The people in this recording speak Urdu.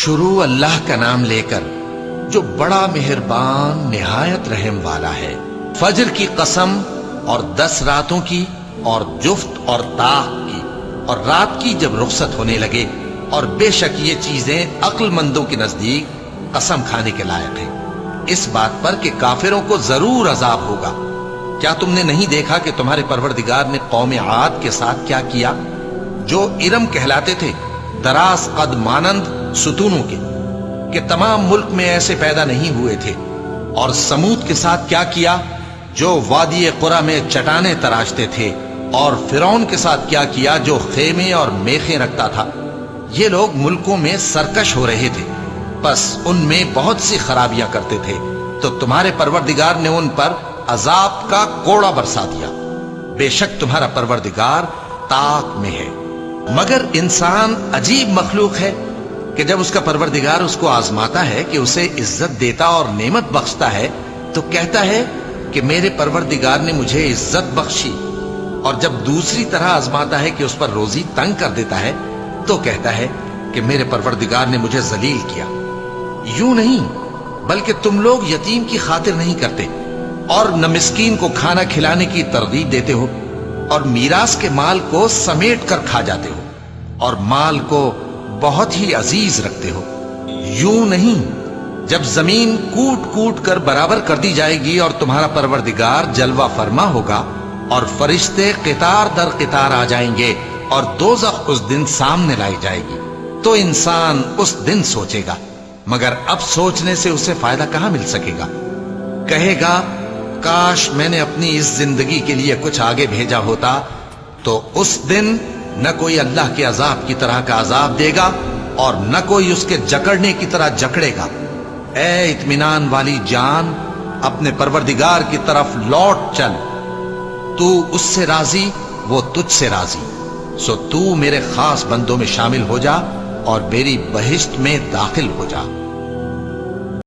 شروع اللہ کا نام لے کر جو بڑا مہربان نہایت رحم والا ہے۔ فجر کی قسم اور 10 راتوں کی اور جفت اور طاق کی اور رات کی جب رخصت ہونے لگے، اور بے شک یہ چیزیں عقل مندوں کے نزدیک قسم کھانے کے لائق ہیں، اس بات پر کہ کافروں کو ضرور عذاب ہوگا۔ کیا تم نے نہیں دیکھا کہ تمہارے پروردگار نے قوم عاد کے ساتھ کیا کیا، جو ارم کہلاتے تھے، دراز قد مانند ستونوں کے، کہ تمام ملک میں ایسے پیدا نہیں ہوئے تھے؟ اور سمود کے ساتھ کیا کیا، جو وادی قرى میں چٹانیں تراشتے تھے؟ اور فرعون کے ساتھ کیا کیا، جو خیمے اور میخیں رکھتا تھا؟ یہ لوگ ملکوں میں سرکش ہو رہے تھے، بس ان میں بہت سی خرابیاں کرتے تھے، تو تمہارے پروردگار نے ان پر عذاب کا کوڑا برسا دیا۔ بے شک تمہارا پروردگار طاق میں ہے۔ مگر انسان عجیب مخلوق ہے کہ جب اس کا پروردگار اس کو آزماتا ہے کہ اسے عزت دیتا اور نعمت بخشتا ہے تو کہتا ہے کہ میرے پروردگار نے مجھے عزت بخشی، اور جب دوسری طرح آزماتا ہے کہ اس پر روزی تنگ کر دیتا ہے تو کہتا ہے کہ میرے پروردگار نے مجھے ذلیل کیا۔ یوں نہیں، بلکہ تم لوگ یتیم کی خاطر نہیں کرتے، اور نہ مسکین کو کھانا کھلانے کی ترغیب دیتے ہو، اور میراث کے مال کو سمیٹ کر کھا جاتے ہو، اور مال کو بہت ہی عزیز رکھتے ہو۔ یوں نہیں، جب زمین کوٹ کوٹ کر برابر کر دی جائے گی اور تمہارا پروردگار جلوہ فرما ہوگا، اور فرشتے قطار در قطار آ جائیں گے، اور دوزخ اس دن سامنے لائی جائے گی، تو انسان اس دن سوچے گا، مگر اب سوچنے سے اسے فائدہ کہاں مل سکے گا؟ کہے گا کاش میں نے اپنی اس زندگی کے لیے کچھ آگے بھیجا ہوتا، تو اس دن نہ کوئی اللہ کے عذاب کی طرح کا عذاب دے گا اور نہ کوئی اس کے جکڑنے کی طرح جکڑے گا۔ اے اطمینان والی جان، اپنے پروردگار کی طرف لوٹ چل، تو اس سے راضی، وہ تجھ سے راضی، سو تو میرے خاص بندوں میں شامل ہو جا اور میری بہشت میں داخل ہو جا۔